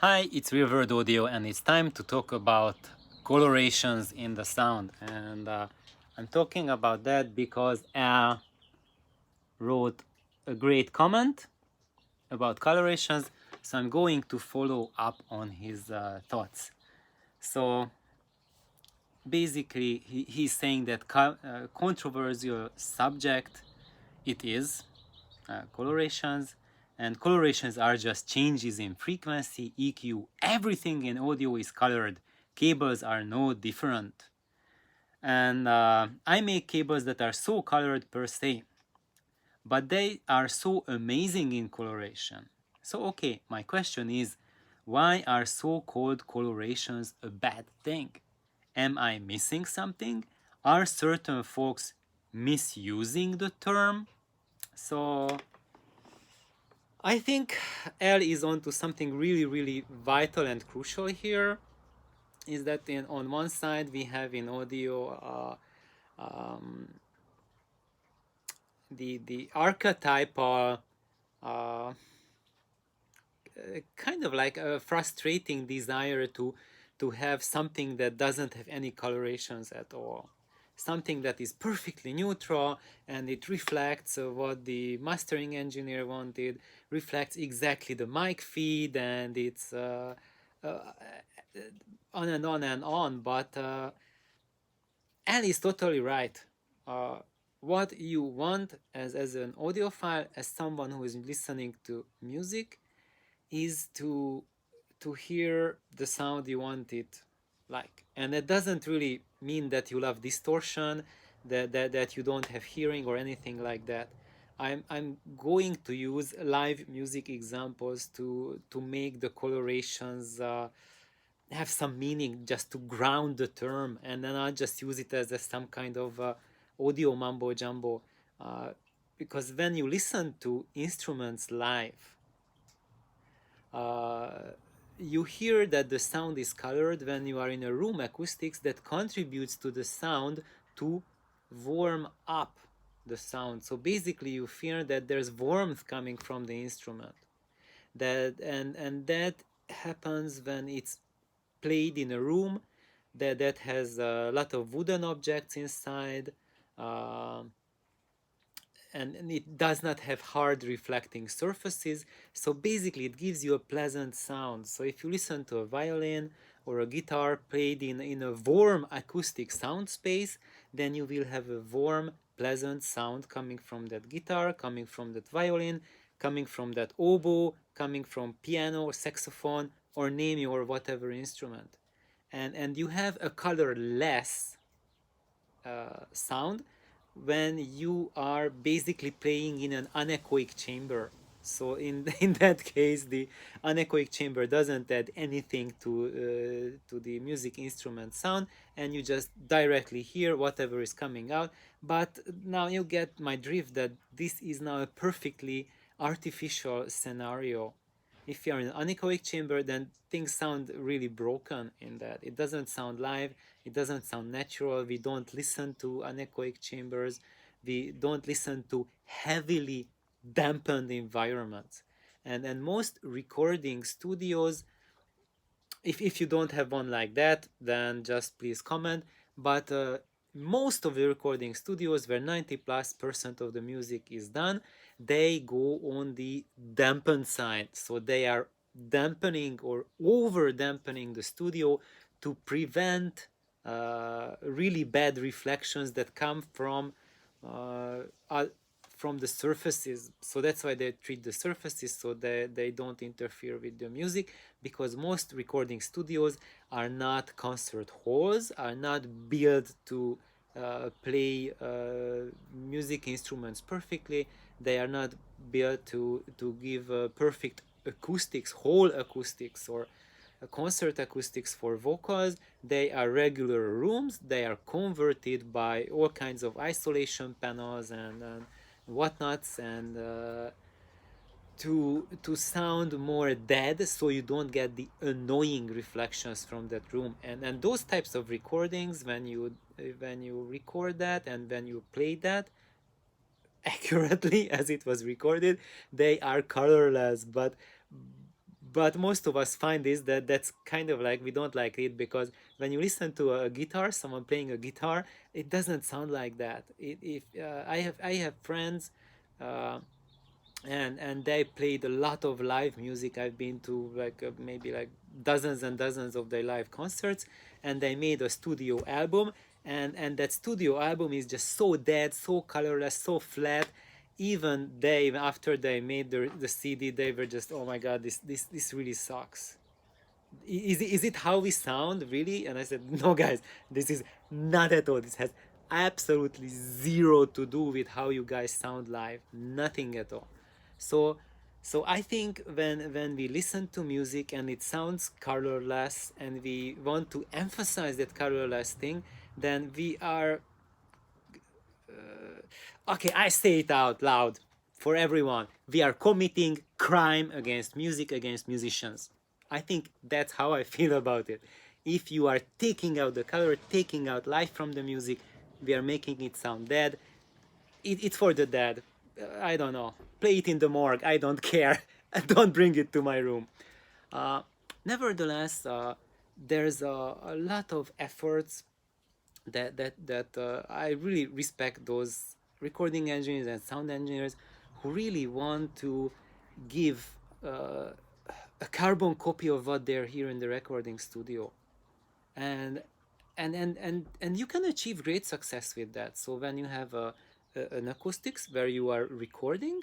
Hi, it's Reverb Audio, and it's time to talk about colorations in the sound. And I'm talking about that because Al wrote a great comment about colorations, so I'm going to follow up on his thoughts. So basically, he's saying that controversial subject it is, colorations, and colorations are just changes in frequency, EQ. Everything in audio is colored. Cables are no different. And I make cables that are so colored per se, but they are so amazing in coloration. So, okay, my question is, why are so-called colorations a bad thing? Am I missing something? Are certain folks misusing the term? So I think L is onto something really vital and crucial here. Is that on one side we have in audio the archetypal kind of like a frustrating desire to have something that doesn't have any colorations at all, something that is perfectly neutral, and it reflects what the mastering engineer wanted, reflects exactly the mic feed, and it's uh, on and on and on. But Anne is totally right. uh, what you want as an audiophile, as someone who is listening to music, is to hear the sound you want it like. And it doesn't really mean that you love distortion, that you don't have hearing or anything like that. I'm going to use live music examples to make the colorations have some meaning, just to ground the term, and then I'll just use it as some kind of audio mumbo jumbo. uh, because when you listen to instruments live, uh, you hear that the sound is colored when you are in a room acoustics that contributes to the sound to warm up the sound. So basically you feel that there's warmth coming from the instrument, and that happens when it's played in a room that has a lot of wooden objects inside, um, and it does not have hard reflecting surfaces. So basically it gives you a pleasant sound. So if you listen to a violin or a guitar played in a warm acoustic sound space, then you will have a warm pleasant sound coming from that guitar, coming from that violin, coming from that oboe, coming from piano, saxophone, or name your whatever instrument. And you have a colorless sound when you are basically playing in an anechoic chamber. So in that case, the anechoic chamber doesn't add anything to the music instrument sound, and you just directly hear whatever is coming out. But now you get my drift that this is now a perfectly artificial scenario. If you're in an anechoic chamber, then things sound really broken in that. It doesn't sound live, it doesn't sound natural. We don't listen to anechoic chambers, we don't listen to heavily dampened environments. And most recording studios, if you don't have one like that, then just please comment. But most of the recording studios where 90+% of the music is done, they go on the dampened side. So they are dampening or over dampening the studio to prevent really bad reflections that come uh, uh, from the surfaces. So that's why they treat the surfaces so they don't interfere with the music, because most recording studios are not concert halls, are not built to play music instruments perfectly. They are not built to give perfect acoustics, whole acoustics, or concert acoustics for vocals. They are regular rooms. They are converted by all kinds of isolation panels and whatnots, and to sound more dead, so you don't get the annoying reflections from that room. And those types of recordings, when you record that and when you play that accurately as it was recorded, they are colorless. but most of us find is that that's kind of like we don't like it, because when you listen to a guitar, someone playing a guitar, it doesn't sound like that. If I have friends, uh, and they played a lot of live music. I've been to like maybe like dozens and dozens of their live concerts, and they made a studio album, and that studio album is just so dead, so colorless, so flat. Even they, after they made the CD, they were just, oh my god, this really sucks. Is it how we sound really? And I said, no guys, this is not at all. This has absolutely zero to do with how you guys sound live, nothing at all. So so I think when we listen to music and it sounds colorless, and we want to emphasize that colorless thing, then we are, okay, I say it out loud for everyone. We are committing crime against music, against musicians. I think that's how I feel about it. If you are taking out the color, taking out life from the music, we are making it sound dead. It's for the dead. I don't know. Play it in the morgue. I don't care. Don't bring it to my room. Uh, Nevertheless, there's a lot of efforts that I really respect those recording engineers and sound engineers who really want to give a carbon copy of what they're here in the recording studio, and and you can achieve great success with that. So when you have an acoustics where you are recording,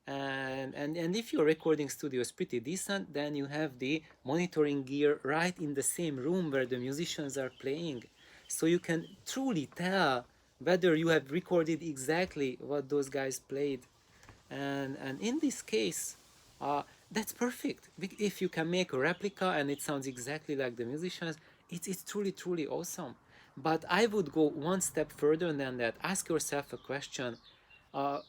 and if your recording studio is pretty decent, then you have the monitoring gear right in the same room where the musicians are playing, so you can truly tell whether you have recorded exactly what those guys played. And in this case, that's perfect. If you can make a replica and it sounds exactly like the musicians, it's truly truly awesome. But I would go one step further than that. Ask yourself a question.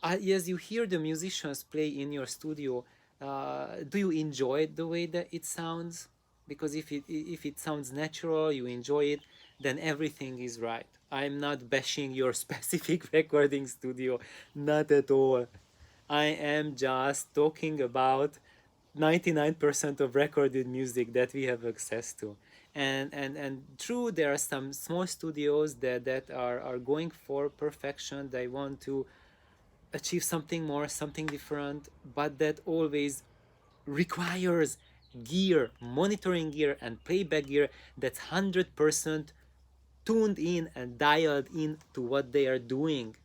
As you hear the musicians play in your studio, do you enjoy the way that it sounds? Because if it sounds natural, you enjoy it, then everything is right. I'm not bashing your specific recording studio, not at all. I am just talking about 99% of recorded music that we have access to. And true, there are some small studios that are going for perfection. They want to achieve something more, something different, but that always requires gear, monitoring gear, and playback gear that's 100% tuned in and dialed in to what they are doing.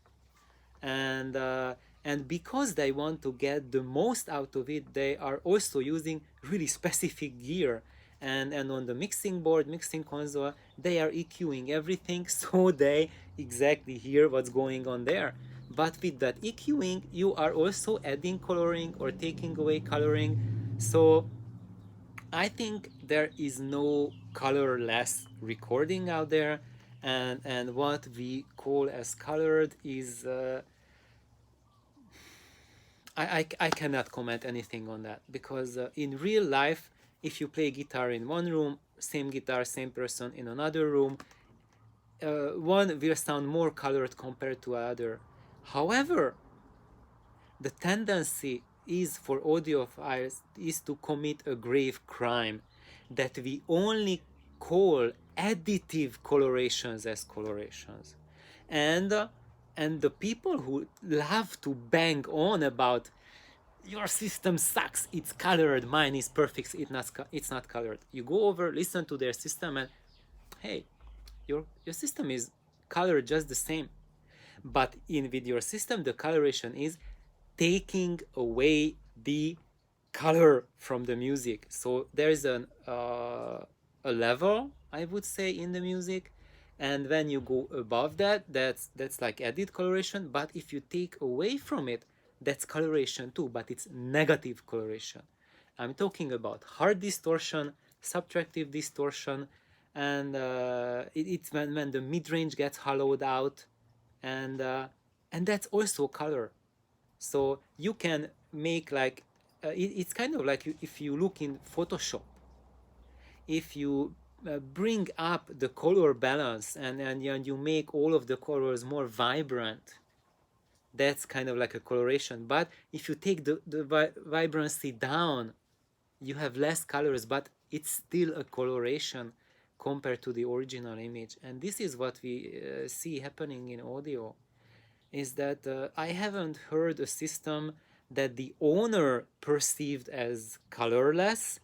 And uh, and because they want to get the most out of it, they are also using really specific gear. And on the mixing board, mixing console, they are EQing everything so they exactly hear what's going on there. But with that EQing, you are also adding coloring or taking away coloring. So I think there is no colorless recording out there, and what we call as colored is, I cannot comment anything on that, because in real life, if you play guitar in one room, same guitar, same person in another room, one will sound more colored compared to other. However, the tendency is for audiophiles is to commit a grave crime, that we only call additive colorations as colorations. And uh, and the people who love to bang on about your system sucks, it's colored, mine is perfect, it's not colored. You go over, listen to their system, and hey, your system is colored just the same. But in with your system, the coloration is taking away the color from the music. So there's a level, I would say, in the music, and when you go above that, that's like added coloration. But if you take away from it, that's coloration too, but it's negative coloration. I'm talking about hard distortion, subtractive distortion, and it's when the mid range gets hollowed out, and that's also color. So you can make like, it's kind of like if you look in Photoshop, if you bring up the color balance, and you make all of the colors more vibrant, that's kind of like a coloration. But if you take the vibrancy down, you have less colors, but it's still a coloration compared to the original image. And this is what we see happening in audio, is that I haven't heard a system that the owner perceived as colorless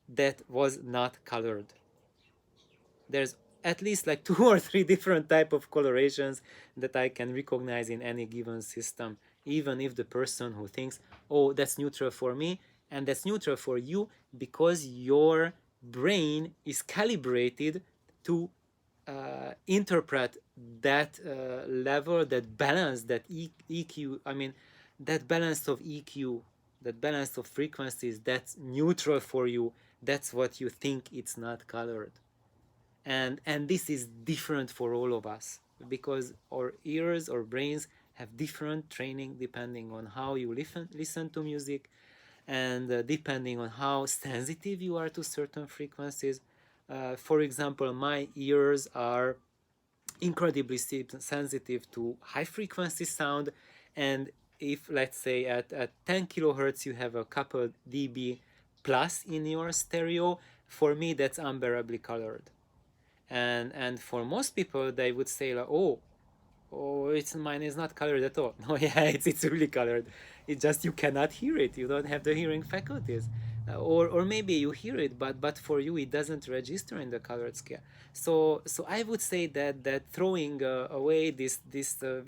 that was not colored. There's at least like two or three different type of colorations that I can recognize in any given system, even if the person who thinks, oh, that's neutral for me and that's neutral for you, because your brain is calibrated to interpret that level, that balance, that EQ, I mean, that balance of EQ, that balance of frequencies, that's neutral for you. That's what you think it's not colored. And this is different for all of us, because our ears or brains have different training depending on how you listen to music, and depending on how sensitive you are to certain frequencies. For example, my ears are incredibly sensitive to high frequency sound, and if let's say at 10 kilohertz you have a couple dB plus in your stereo, for me that's unbearably colored. And for most people they would say like, oh, it's mine is not colored at all. No, yeah, it's really colored. It's just you cannot hear it. You don't have the hearing faculties, or maybe you hear it, but for you it doesn't register in the colored scale. So I would say that throwing away this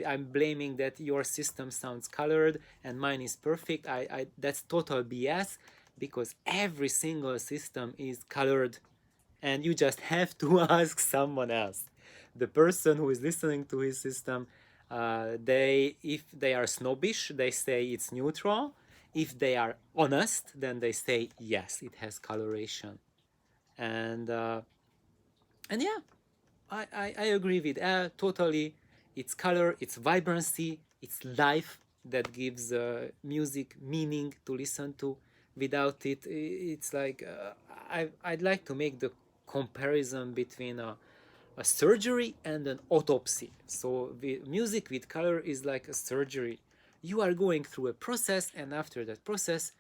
I'm blaming that your system sounds colored and mine is perfect. I that's total BS, because every single system is colored, and you just have to ask someone else, the person who is listening to his system. They, if they are snobbish, they say it's neutral. If they are honest, then they say yes, it has coloration. And uh, and yeah, I agree with totally. It's color, it's vibrancy, it's life that gives music meaning to listen to. Without it, it's like I'd like to make the comparison between a surgery and an autopsy. So the music with color is like a surgery. You are going through a process, and after that process,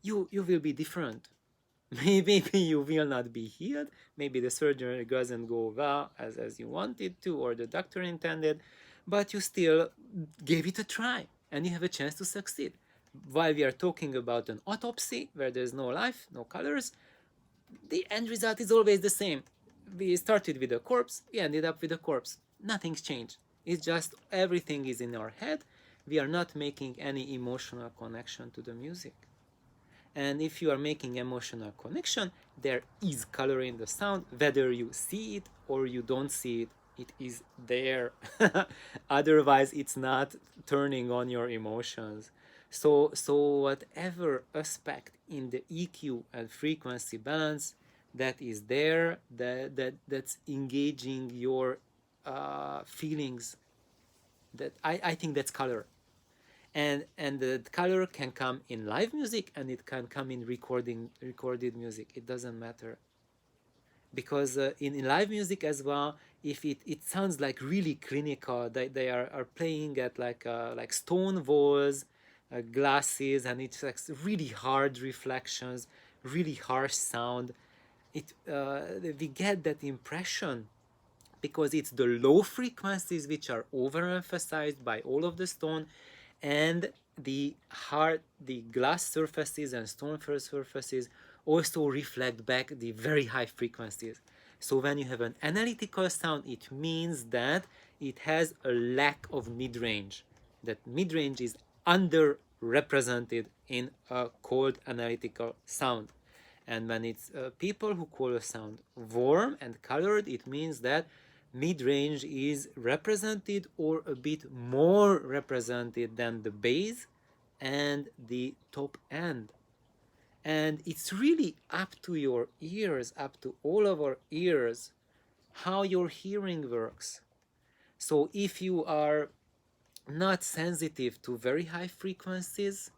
you will be different. Maybe you will not be healed. Maybe the surgery doesn't go well as you wanted to, or the doctor intended, but you still gave it a try and you have a chance to succeed. While we are talking about an autopsy where there's no life, no colors, the end result is always the same. We started with a corpse, we ended up with a corpse. Nothing's changed. It's just everything is in our head. We are not making any emotional connection to the music. And if you are making emotional connection, there is color in the sound, whether you see it or you don't see it. It is there. Otherwise, it's not turning on your emotions. So whatever aspect in the EQ and frequency balance that is there, that's engaging your feelings, that I think that's color. And the color can come in live music, and it can come in recorded music. It doesn't matter, because in live music as well, if it sounds like really clinical, they are playing at like stone walls, glasses, and it's like really hard reflections, really harsh sound. It We get that impression because it's the low frequencies which are overemphasized by all of the stone, and the glass surfaces and stone surfaces also reflect back the very high frequencies. So when you have an analytical sound, it means that it has a lack of mid-range. That mid-range is underrepresented in a cold analytical sound. And when it's people who call a sound warm and colored, it means that mid-range is represented or a bit more represented than the bass and the top end. And it's really up to your ears, up to all of our ears, how your hearing works. So if you are not sensitive to very high frequencies,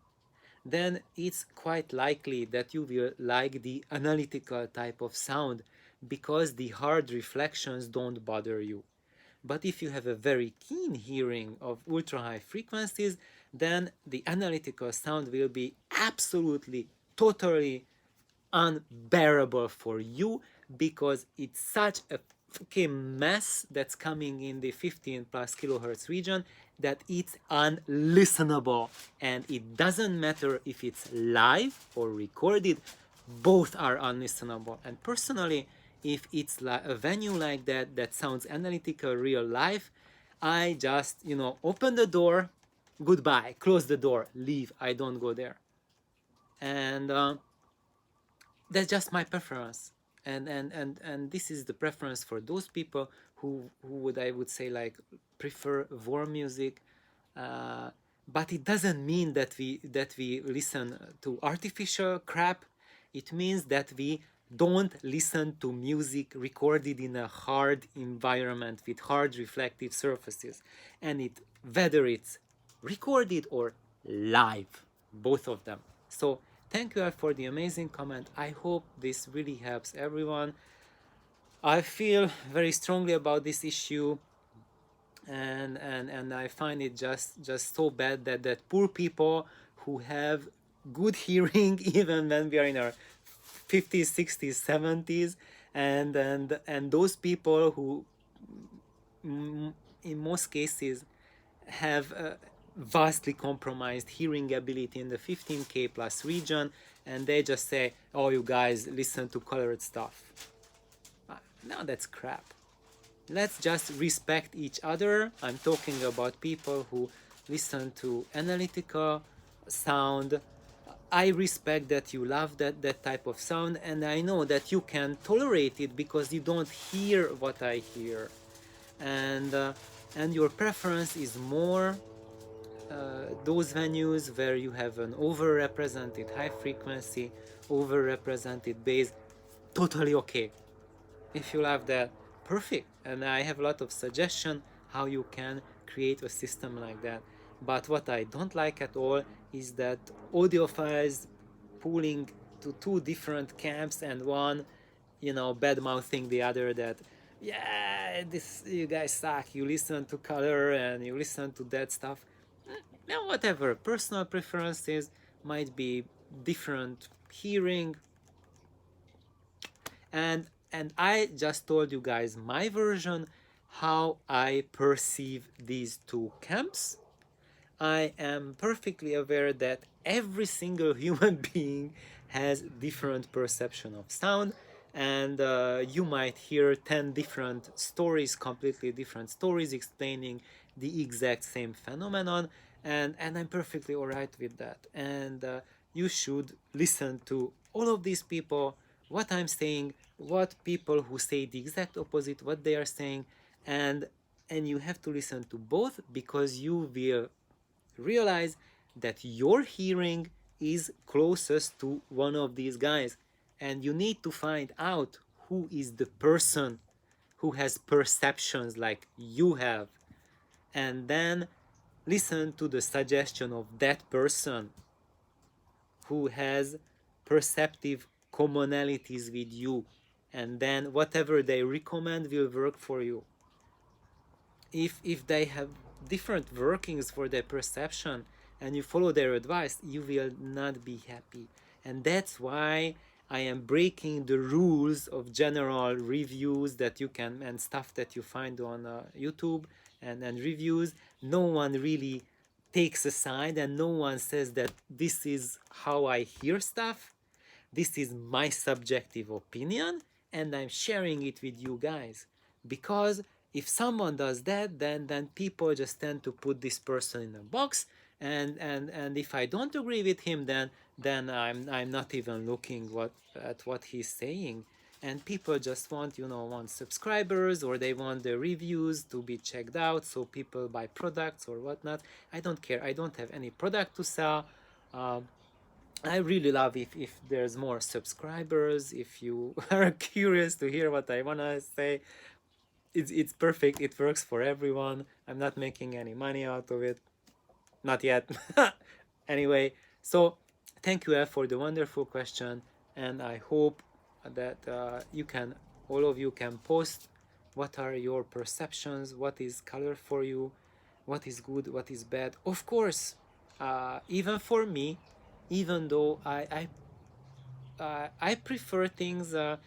then it's quite likely that you will like the analytical type of sound, because the hard reflections don't bother you. But if you have a very keen hearing of ultra high frequencies, then the analytical sound will be absolutely, totally unbearable for you because it's such a fucking mess that's coming in the 15 plus kilohertz region that it's unlistenable. And it doesn't matter if it's live or recorded, both are unlistenable. And personally, if it's like a venue like that that sounds analytical, real life, I just, open the door, goodbye, close the door, leave. I don't go there. And that's just my preference. And this is the preference for those people who would, I would say, like, prefer warm music. uh, but it doesn't mean that we listen to artificial crap. It means that we don't listen to music recorded in a hard environment with hard reflective surfaces, and it whether it's recorded or live, both of them. So thank you all for the amazing comment. I hope this really helps everyone. I feel very strongly about this issue, and I find it just so bad that poor people who have good hearing even when we are in our 50s, 60s, 70s, and those people who in most cases have vastly compromised hearing ability in the 15K plus region, and they just say, oh, you guys listen to colored stuff. No, that's crap. Let's just respect each other. I'm talking about people who listen to analytical sound. I respect that you love that type of sound, and I know that you can tolerate it because you don't hear what I hear. And your preference is more those venues where you have an overrepresented high frequency, overrepresented bass. Totally okay. If you love that, perfect. And I have a lot of suggestions how you can create a system like that. But what I don't like at all is that audiophiles pulling to two different camps, and one, bad mouthing the other, that, yeah, this, you guys suck, you listen to color and you listen to that stuff. Now, whatever, personal preferences might be different hearing, and I just told you guys my version, how I perceive these two camps. I am perfectly aware that every single human being has different perception of sound, and you might hear 10 different stories, completely different stories explaining the exact same phenomenon, and I'm perfectly alright with that. And you should listen to all of these people, what I'm saying, what people who say the exact opposite, what they are saying, and you have to listen to both, because you will realize that your hearing is closest to one of these guys, and you need to find out who is the person who has perceptions like you have, and then listen to the suggestion of that person who has perceptive commonalities with you, and then whatever they recommend will work for you. If they have different workings for their perception and you follow their advice, you will not be happy. And that's why I am breaking the rules of general reviews that you can, and stuff that you find on YouTube, and reviews. No one really takes a side, and no one says that this is how I hear stuff. This is my subjective opinion, and I'm sharing it with you guys. Because if someone does that, then people just tend to put this person in a box, and if I don't agree with him, then I'm not even looking at what he's saying. And people just want subscribers, or they want the reviews to be checked out so people buy products or whatnot. I don't care. I don't have any product to sell. I really love if there's more subscribers. If you are curious to hear what I wanna say, it's perfect. It works for everyone. I'm not making any money out of it, not yet. Anyway, so thank you, F, for the wonderful question, and I hope that all of you can post what are your perceptions, what is color for you, what is good, what is bad. Of course, even for me, even though I I prefer things not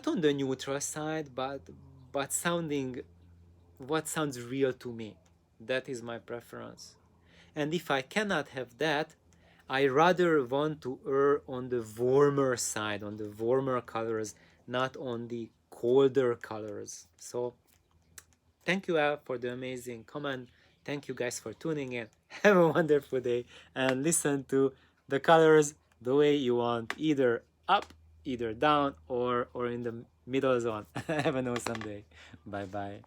on the neutral side, but sounding what sounds real to me. That is my preference. And if I cannot have that, I rather want to err on the warmer side, on the warmer colors, not on the colder colors. So thank you Al for the amazing comment. Thank you guys for tuning in. Have a wonderful day and listen to the colors the way you want, either up, either down, or in the middle zone. Have an awesome day. Bye bye.